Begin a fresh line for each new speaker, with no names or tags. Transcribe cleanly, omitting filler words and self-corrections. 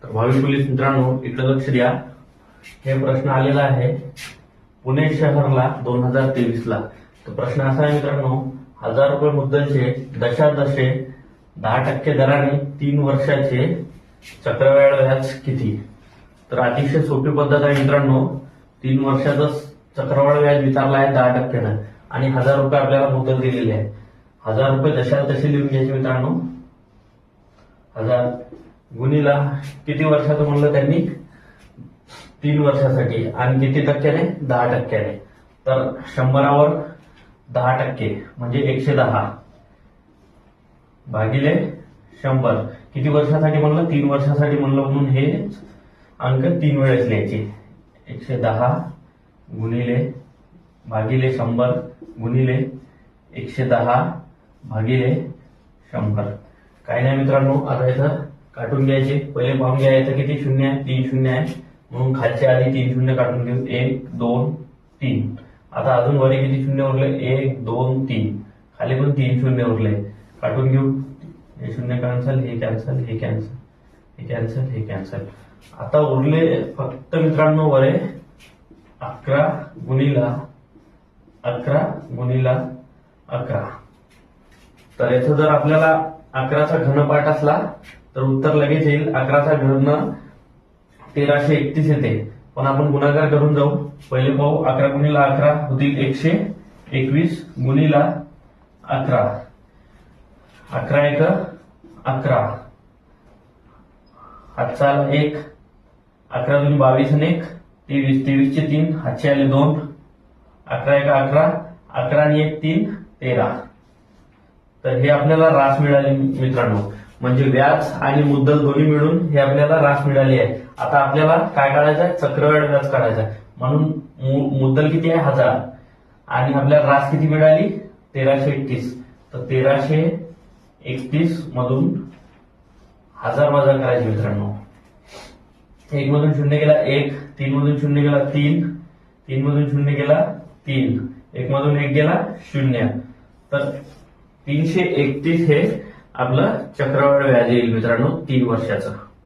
तर भावी पोलीस मित्रांनो इकडे लक्ष द्या. हे प्रश्न आलेला आहे पुणे शहरला 2023 ला. तर प्रश्न असा आहे मित्रांनो, 1000 रुपये मुद्दलचे दशादशे 10% दराने 3 वर्षाचे चक्रवाढ व्याज किती. तर अतिशय सोपी पद्धत आहे मित्रांनो. 3 वर्षाचं चक्रवाढ व्याज विचारला आहे 10%नं आणि 1000 रुपये आपल्याला मुद्दल दिलेली आहे. 1000 रुपये दशादशे लिहून घ्यायचे मित्रांनो. 1000 गुणीला किती वर्षाचं म्हणलं त्यांनी, 3 वर्षासाठी, आणि किती टक्क्याने, 10%. तर 100वर 10% म्हणजे 110 भागिले 100. किती वर्षासाठी म्हणलं, 3 वर्षासाठी म्हणलं, म्हणून हे अंक 3 वेळेस लिहायचे. 110 गुणिले भागिले 100 गुणिले 110 भागिले 100. काही नाही मित्रांनो, आता इथं काटून घ्यायचे. पहिले पाहून घ्यायचं किती शून्य आहे, 3 शून्य आहे, म्हणून खालच्या आधी 3 शून्य काढून घेऊ. 1 2 3. आता अजून वरी किती शून्य उरले, 1 2 3. खाली पण 3 शून्य उरले, काटून घेऊ. हे शून्य कॅन्सल, हे कॅन्सल, हे कॅन्सल, हे कॅन्सल, हे कॅन्सल. आता उरले फक्त मित्रांनो वरे 11 गुणीला 11 गुणीला 11. तर याचं जर आपल्याला 11चा घनपाठ असला तर उत्तर लगेच येईल. 11चा घन 1331 येते, पण आपण गुणाकार करून जाऊ. पहिले पाहू. 11 गुणीला 11 होतील 121 गुणीला 11. 11 1 11. हातचा आला 1. 11 दुनी 22 आणि 1 23. 23 चे 3 हातचे आले 2. 11 1 11. 11 आणि 1 3 13. तर हे आपल्याला रास मिळाली मित्रांनो. म्हणजे व्याज आणि मुद्दल दोन्ही मिळून हे आपल्याला रास मिळाली आहे. आता आपल्याला काय काढायचं आहे, चक्रवाढ व्याज काढायचा आहे. म्हणून मुद्दल किती आहे, 1000, आणि आपल्याला रास किती मिळाली, 1331. तर 1331 मधून 1000 वजा करायचे मित्रांनो. 1 मधून 0 गेला 1, 3 मधून 0 गेला 3, 3 मधून 0 गेला 3, 1 मधून 1 गेला 0. तर 331 हे आपलं चक्रवाढ व्याज येईल मित्रांनो 3 वर्षाचं.